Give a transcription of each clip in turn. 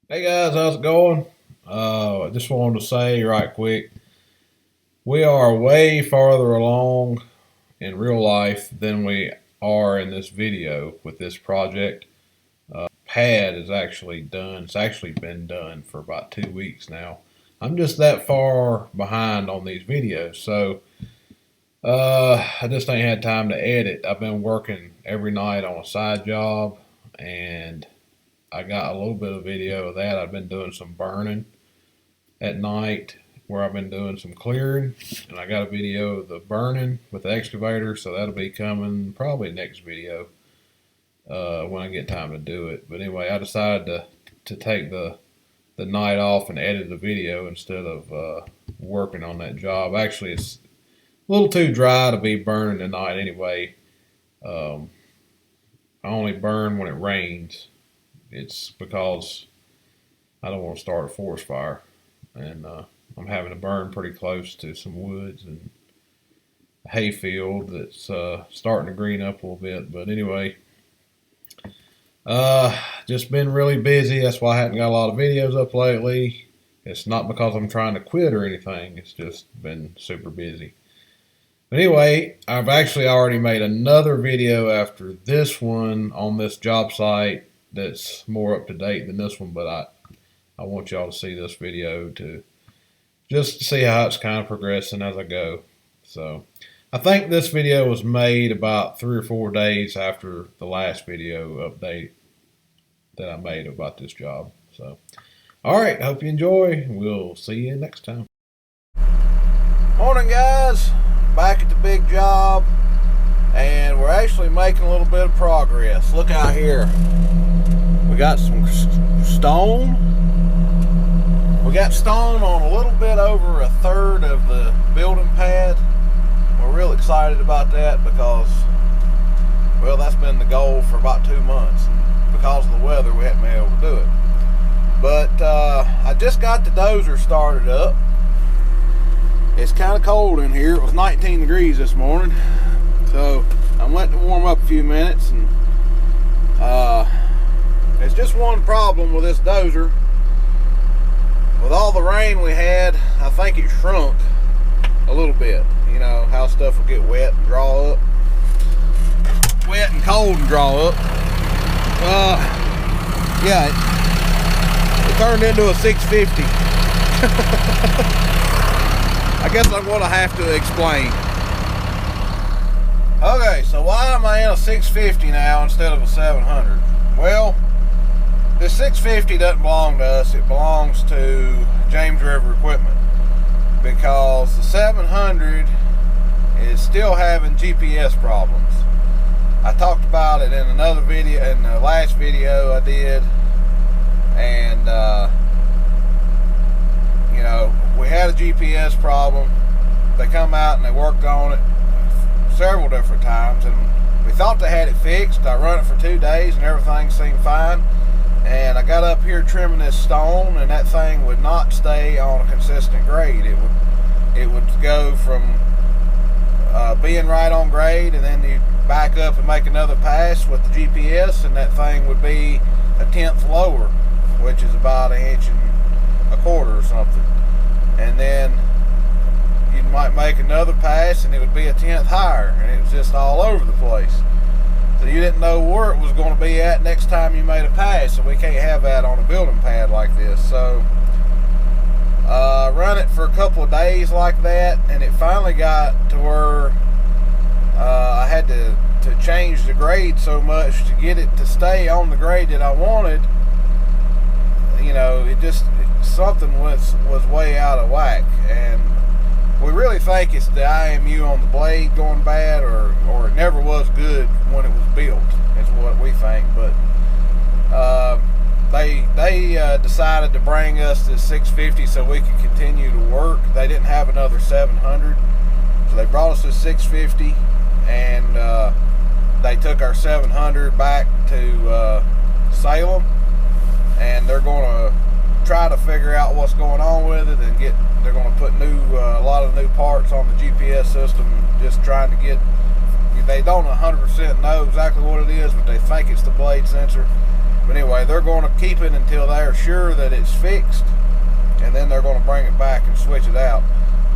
Hey guys, how's it going? I just wanted to say right quick, we are way farther along in real life than we are in this video with this project. Pad is actually done. It's actually been done for about 2 weeks now. I'm just that far behind on these videos, so I just ain't had time to edit. I've been working every night on a side job, and I got a little bit of video of that. I've been doing some burning at night where I've been doing some clearing, and I got a video of the burning with the excavator, so that'll be coming probably next video when I get time to do it. But anyway, I decided to take the night off and edit the video instead of working on that job. Actually, it's a little too dry to be burning tonight anyway. I only burn when it rains. It's because I don't want to start a forest fire, and I'm having to burn pretty close to some woods and a hay field that's starting to green up a little bit. But anyway, just been really busy. That's why I haven't got a lot of videos up lately. It's not because I'm trying to quit or anything. It's just been super busy. But anyway, I've actually already made another video after this one on this job site that's more up to date than this one, but I want y'all to see this video to just see how it's kind of progressing as I go. So I think this video was made about 3 or 4 days after the last video update that I made about this job. So, all right, hope you enjoy. We'll see you next time. Morning, guys. Back at the big job, and we're actually making a little bit of progress. Look out here. We got some stone. We got stone on a little bit over a third of the building pad. We're real excited about that because, well, that's been the goal for about 2 months. And because of the weather, we haven't been able to do it. But I just got the Dozer started up. It's kind of cold in here. It was 19 degrees this morning. So I went to warm up a few minutes, and there's just one problem with this Dozer. With all the rain we had, I think it shrunk a little bit. You know, how stuff will get wet and draw up. Wet and cold and draw up. Yeah, it turned into a 650. I guess I'm going to have to explain. Okay, so why am I in a 650 now instead of a 700? Well, this 650 doesn't belong to us. It belongs to James River Equipment, because the 700 is still having GPS problems. I talked about it in another video, in the last video I did, and you know, we had a GPS problem. They come out and they worked on it several different times, and we thought they had it fixed. I run it for 2 days and everything seemed fine. And I got up here trimming this stone, and that thing would not stay on a consistent grade. It would go from being right on grade, and then you back up and make another pass with the GPS, and that thing would be a tenth lower, which is about 1.25 inches or something. And then you might make another pass, and it would be a tenth higher, and it was just all over the place. So you didn't know where it was going to be at next time you made a pass, so we can't have that on a building pad like this. So run it for a couple of days like that, and it finally got to where I had to change the grade so much to get it to stay on the grade that I wanted. You know, something was way out of whack, and we really think it's the IMU on the blade going bad, or it never was good when it was built, is what we think. But they decided to bring us this 650 so we could continue to work. They didn't have another 700, so they brought us this 650, and they took our 700 back to Salem, and they're going to try to figure out what's going on with it, and they're going to put a lot of new parts on the GPS system, just trying to get, they don't 100% know exactly what it is, but they think it's the blade sensor, But anyway, they're going to keep it until they're sure that it's fixed, and then they're going to bring it back and switch it out.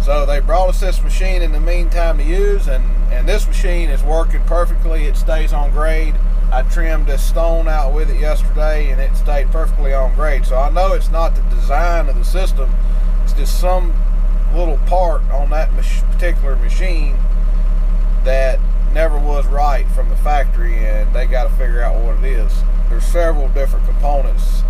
So they brought us this machine in the meantime to use, and this machine is working perfectly. It stays on grade. I trimmed this stone out with it yesterday, and it stayed perfectly on grade. So I know it's not the design of the system. It's just some little part on that particular machine that never was right from the factory, and they got to figure out what it is. There's several different components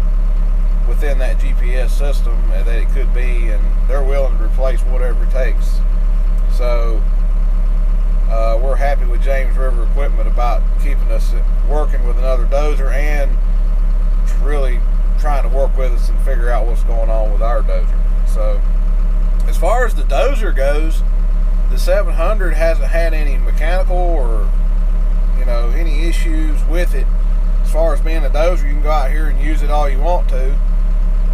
within that GPS system that it could be, and they're willing to replace whatever it takes. So we're happy with James River Equipment about keeping us working with another dozer, and really trying to work with us and figure out what's going on with our dozer. So as far as the dozer goes, the 700 hasn't had any mechanical or, you know, any issues with it. As far as being a dozer, you can go out here and use it all you want to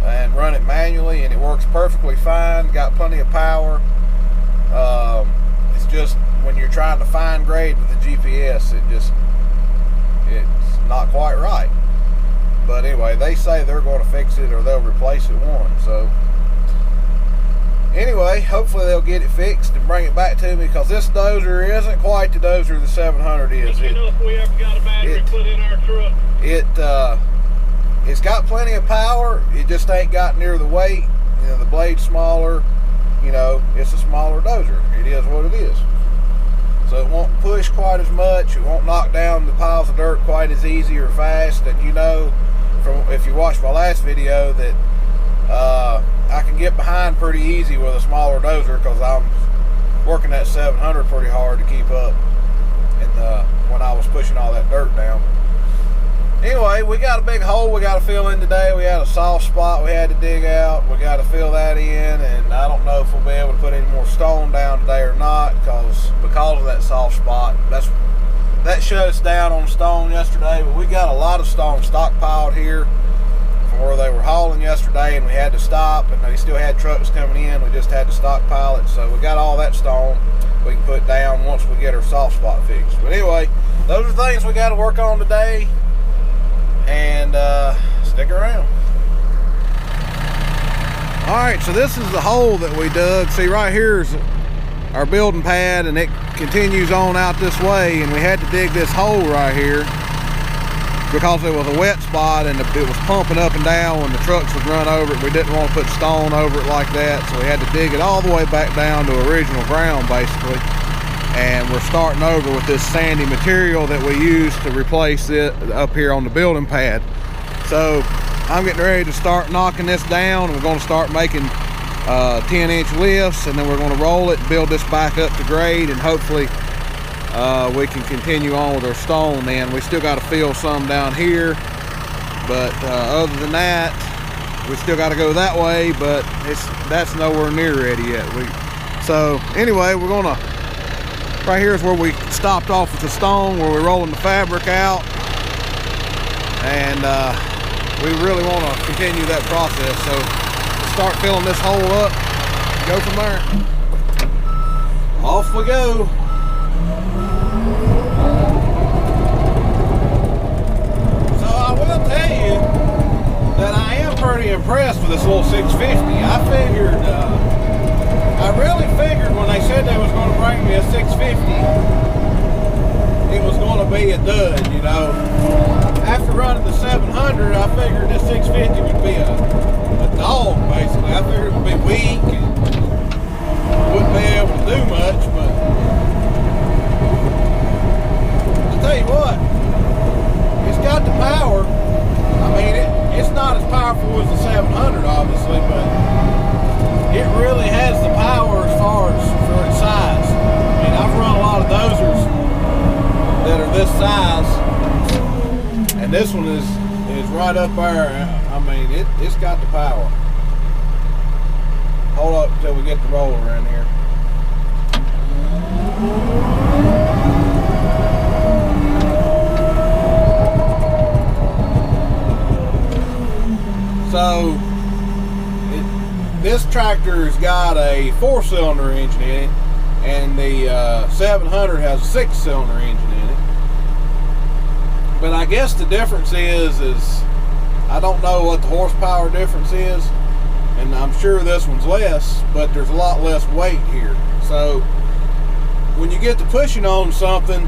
and run it manually, and it works perfectly fine. Got plenty of power. It's just when you're trying to fine grade with the GPS, it's not quite right. But anyway, they say they're going to fix it or they'll replace it one. So anyway, hopefully they'll get it fixed and bring it back to me, because this dozer isn't quite the dozer the 700 is. You know, if we ever got a battery put in our truck. It's got plenty of power. It just ain't got near the weight. You know, the blade's smaller. You know, it's a smaller dozer. It is what it is. So it won't push quite as much. It won't knock down the piles of dirt quite as easy or fast. And you know, from if you watched my last video, that I can get behind pretty easy with a smaller dozer, because I'm working that 700 pretty hard to keep up, and when I was pushing all that dirt down. Anyway, we got a big hole we got to fill in today. We had a soft spot we had to dig out. We got to fill that in, and I don't know if we'll be able to put any more stone down today or not, because of that soft spot. That shut us down on stone yesterday, but we got a lot of stone stockpiled here from where they were hauling yesterday, and we had to stop, and they still had trucks coming in. We just had to stockpile it. So we got all that stone we can put down once we get our soft spot fixed. But anyway, those are things we got to work on today, and stick around. Alright, so this is the hole that we dug. See, right here is our building pad, and it continues on out this way, and we had to dig this hole right here because it was a wet spot, and it was pumping up and down when the trucks would run over it. We didn't want to put stone over it like that, so we had to dig it all the way back down to original ground, basically. And we're starting over with this sandy material that we used to replace it up here on the building pad. So I'm getting ready to start knocking this down. We're going to start making 10-inch lifts, and then we're going to roll it, build this back up to grade, and hopefully we can continue on with our stone. Then we still got to fill some down here, but other than that, we still got to go that way, but that's nowhere near ready yet. So anyway, we're going to, right here is where we stopped off with the stone, where we're rolling the fabric out, and we really want to continue that process. So start filling this hole up, go from there. Off we go. So I will tell you that I am pretty impressed with this little 650. I really figured when they said they was going to bring me a 650, it was going to be a dud, you know. After running the 700, I figured this 650 would be a dog, basically. I figured it would be weak and wouldn't be able to do much, but I'll tell you what, it's got the power. I mean, it's not as powerful as the 700, obviously, but it really has the power as far as for its size. I mean, I've run a lot of dozers that are this size, and this one is right up there. I mean, it's got the power. Hold up until we get the roller in here. So this tractor's got a 4-cylinder engine in it, and the 700 has a 6-cylinder engine in it. But I guess the difference is I don't know what the horsepower difference is, and I'm sure this one's less, but there's a lot less weight here. So when you get to pushing on something,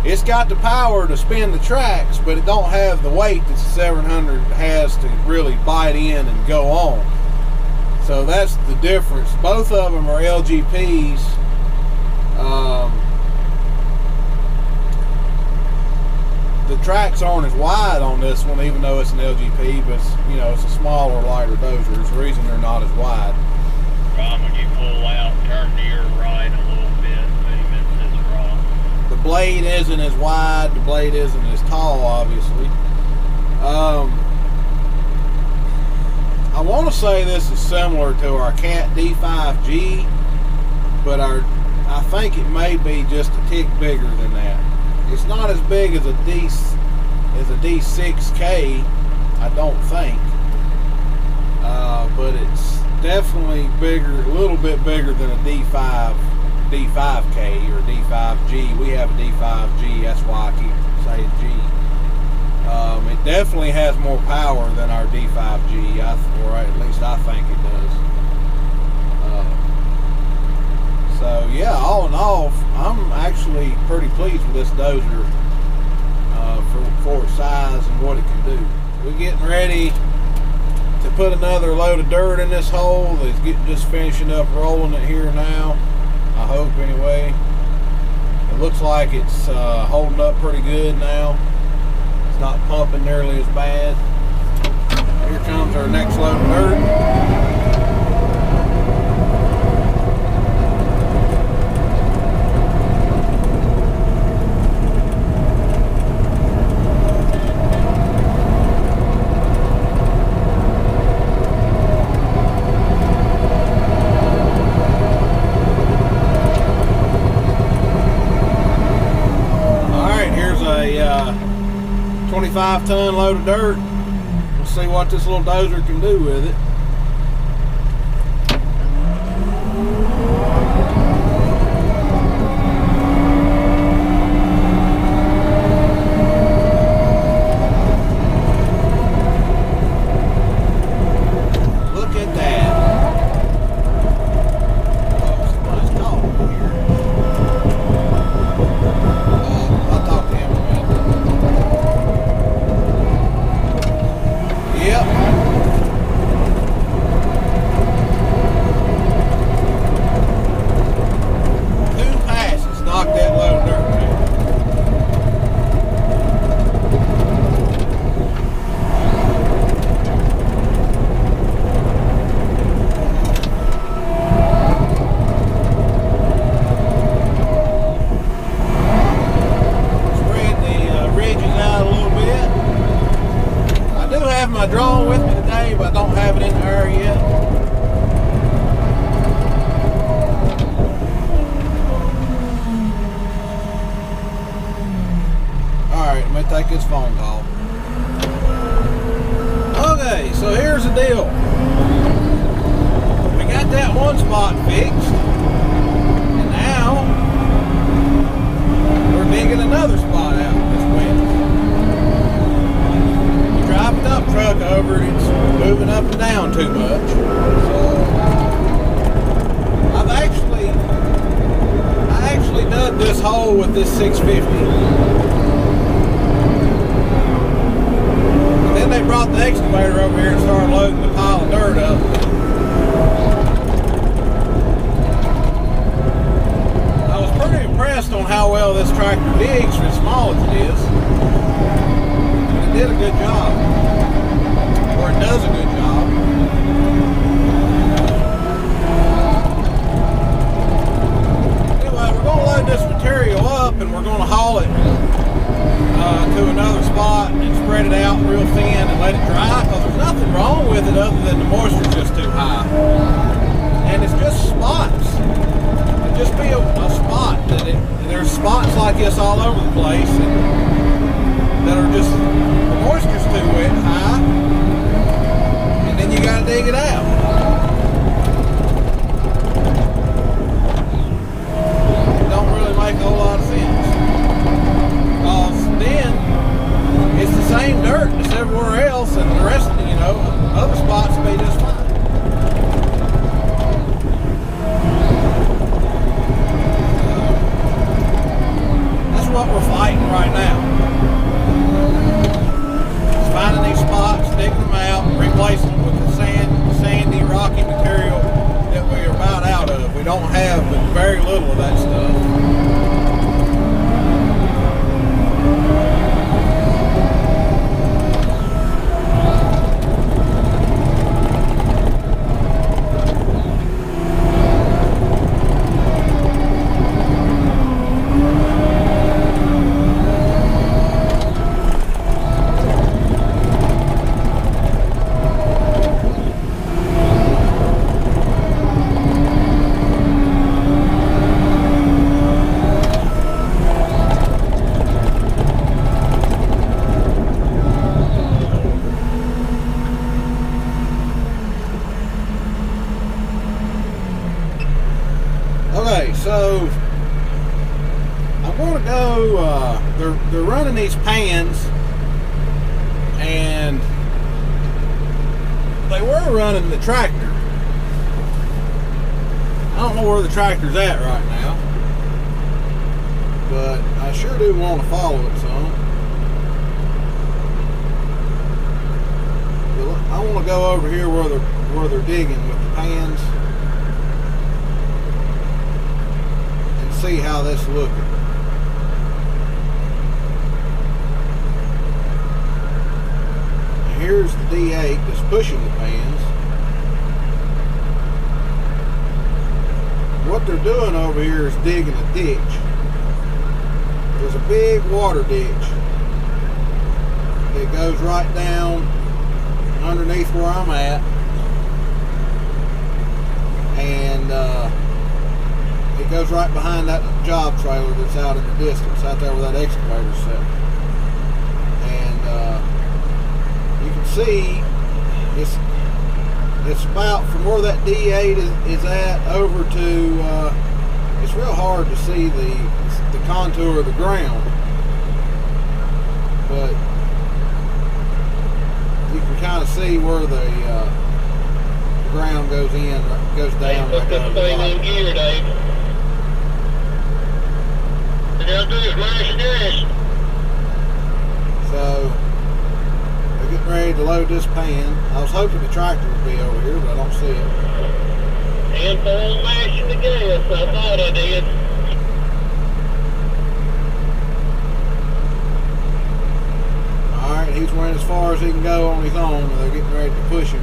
it's got the power to spin the tracks, but it don't have the weight that the 700 has to really bite in and go on. So that's the difference. Both of them are LGPs. The tracks aren't as wide on this one, even though it's an LGP, but it's, you know, it's a smaller, lighter dozer. There's a reason they're not as wide. Ron, when you pull out, turn to your right a little bit, maybe it's wrong. The blade isn't as wide, the blade isn't as tall, obviously. I want to say this is similar to our Cat D5G, but I think it may be just a tick bigger than that. It's not as big as a D6K, I don't think, but it's definitely bigger, a little bit bigger than a D5K or D5G. We have a D5G, that's why I keep saying G. It definitely has more power than our D5G, or at least I think it does. So yeah, all in all, I'm actually pretty pleased with this dozer for its size and what it can do. We're getting ready to put another load of dirt in this hole. It's just finishing up rolling it here now, I hope anyway. It looks like it's holding up pretty good now. It's not pumping nearly as bad. Here comes our next load of dirt. All right, here's a 25-ton load of dirt. We'll see what this little dozer can do with it. Look at that. Oh, somebody's calling me here. I'll talk to him in a minute. Yep. Two passes knocked that load of dirt down. Spread the ridges out a little bit. I do have my drone with me today, but I don't have it in the air yet. Alright, let me take this phone call. Okay, so here's the deal. We got that one spot fixed, and now we're digging another spot out this winter. Drive a dump truck over, it's moving up and down too much. So I actually dug this hole with this 650. And then they brought the excavator over here and started loading the pile of dirt up. I was pretty impressed on how well this tractor digs for as small as it is. It did a good job, or it does a good job. Anyway, we're going to load this material up and we're going to haul it to another spot and spread it out real thin and let it dry, because there's nothing wrong with it other than the moisture's just too high. And it's just spots. It'd just be a spot. There's spots like this all over the place that are just, the moisture's too high, and then you gotta dig it out. It don't really make a whole lot of sense. Because then it's the same dirt as everywhere else, and the rest We don't have but very little of that stuff. So I'm going to go, they're running these pans, and they were running the tractor. I don't know where the tractor's at right now, but I sure do want to follow it some. I want to go over here where they're digging with the pans. See how this is looking. And here's the D8 that's pushing the pans. What they're doing over here is digging a ditch. There's a big water ditch that goes right down underneath where I'm at, and it goes right behind that job trailer that's out in the distance, out there where that excavator's set. And you can see it's about from where that D8 is at over to, it's real hard to see the contour of the ground, but you can kind of see where the ground goes down. Put this thing in gear, Dave. So they're getting ready to load this pan. I was hoping the tractor would be over here, but I don't see it. And full mashing the gas, I thought I did. Alright, he's went as far as he can go on his own, and they're getting ready to push him.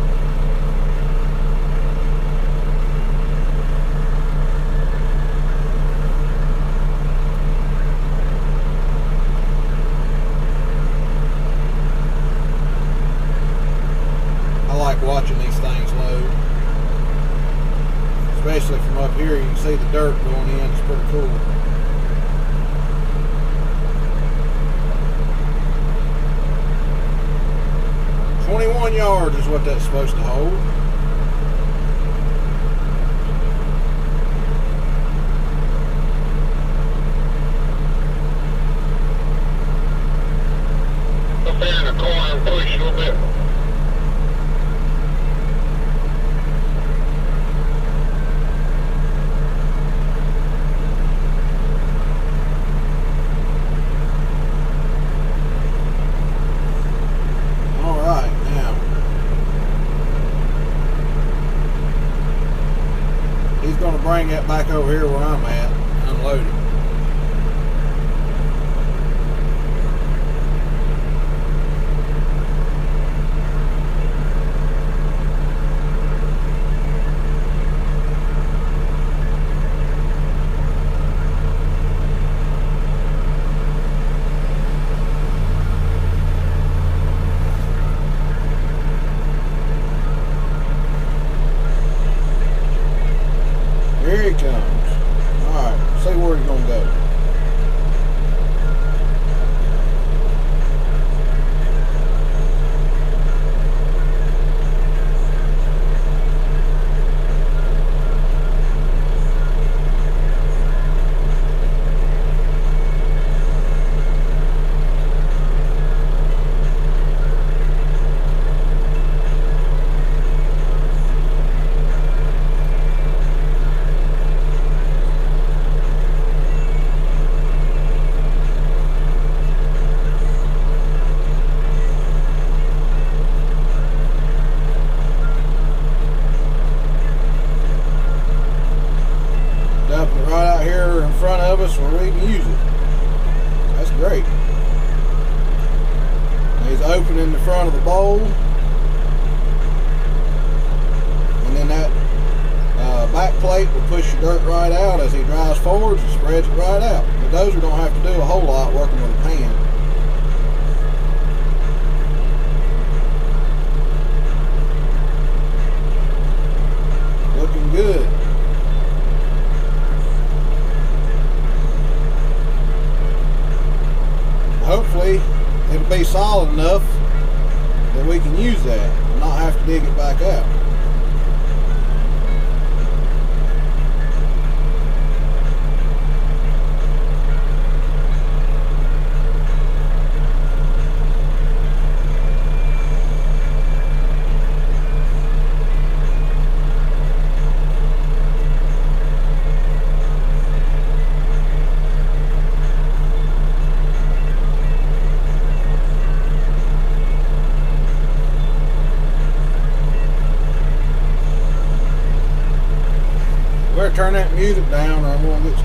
Watching these things load, especially from up here. You can see the dirt going in. It's pretty cool. "21 yards is what that's supposed to hold. Up there in the corner and push a little bit. Bring it back over here where I'm at, unload it. Here he comes. Alright, see where he's going where we can use it. That's great. And he's opening the front of the bowl, and then that back plate will push the dirt right out as he drives forwards and spreads it right out. The Dozer don't have to do a whole lot working with a pan. Looking good. Hopefully it'll be solid enough that we can use that and not have to dig it back out. Better turn that music down or I'm going to get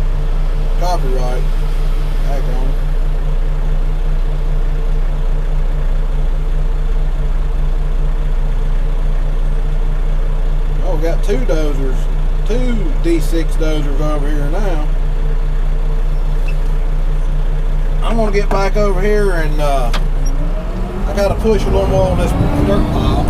copyright back on. Oh, we got two dozers, two D6 dozers over here now. I'm going to get back over here and I got to push a little more on this dirt pile.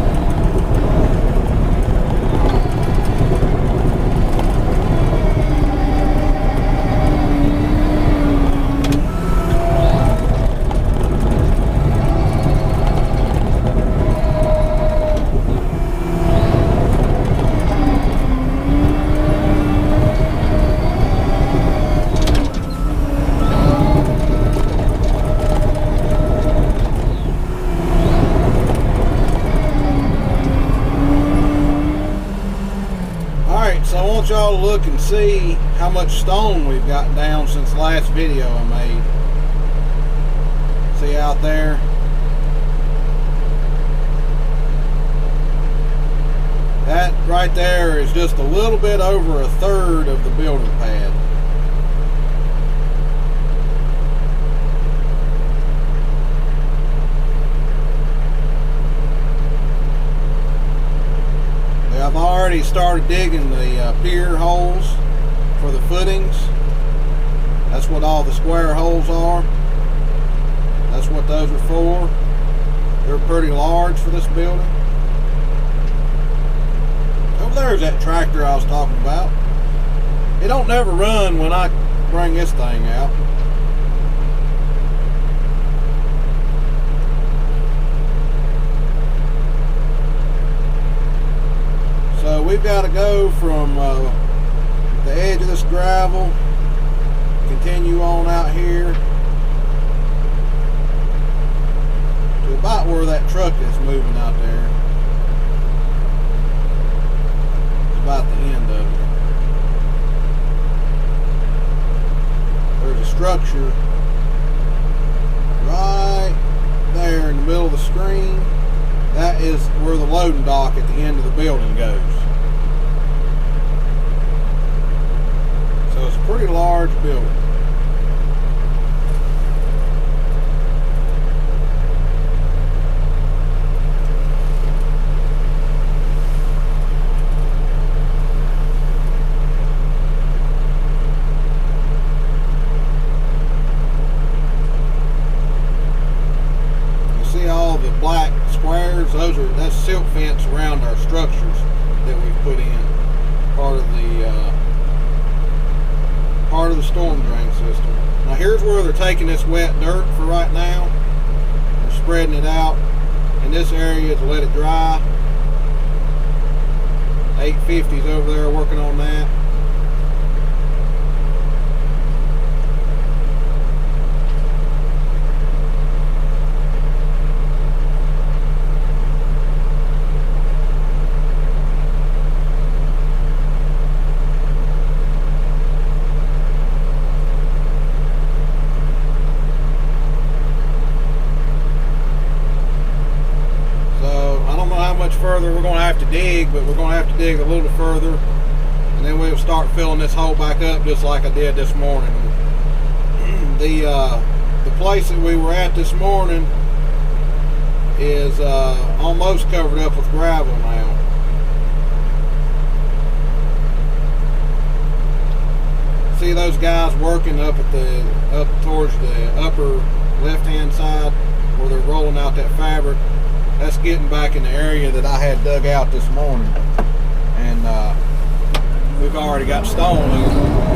So I want y'all to look and see how much stone we've gotten down since the last video I made. See out there? That right there is just a little bit over a third of the building pad. I've already started digging the pier holes for the footings. That's what all the square holes are. That's what those are for. They're pretty large for this building. Over there's that tractor I was talking about. It don't never run when I bring this thing out. So we've got to go from the edge of this gravel, continue on out here to about where that truck is moving out there. It's about the end of it. There's a structure right there in the middle of the screen. That is where the loading dock at the end of the building goes. So it's a pretty large building. Black squares, that's silt fence around our structures that we've put in, part of the storm drain system. Now here's where they're taking this wet dirt for right now. They're spreading it out in this area to let it dry. 850's over there working on that. Further we're going to have to dig, but we're going to have to dig a little further, and then we'll start filling this hole back up just like I did this morning. the place that we were at this morning is almost covered up with gravel now. See those guys working up towards the upper left-hand side where they're rolling out that fabric? That's getting back in the area that I had dug out this morning, and we've already got stone over.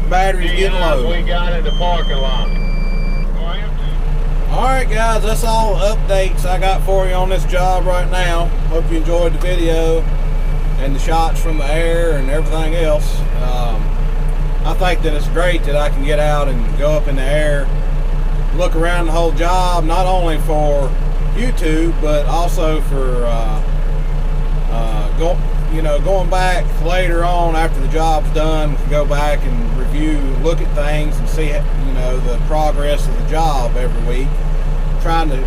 Battery's getting low. We got in the parking lot. Alright guys, that's all updates I got for you on this job right now. Hope you enjoyed the video and the shots from the air and everything else. I think that it's great that I can get out and go up in the air, look around the whole job, not only for YouTube, but also for going back later on after the job's done, we can go back and review, look at things and see the progress of the job every week. Trying to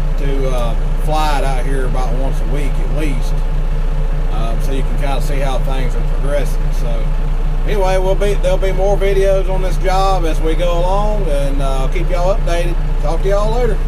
fly it out here about once a week at least, so you can kind of see how things are progressing. So anyway, there'll be more videos on this job as we go along, and I'll keep y'all updated. Talk to y'all later.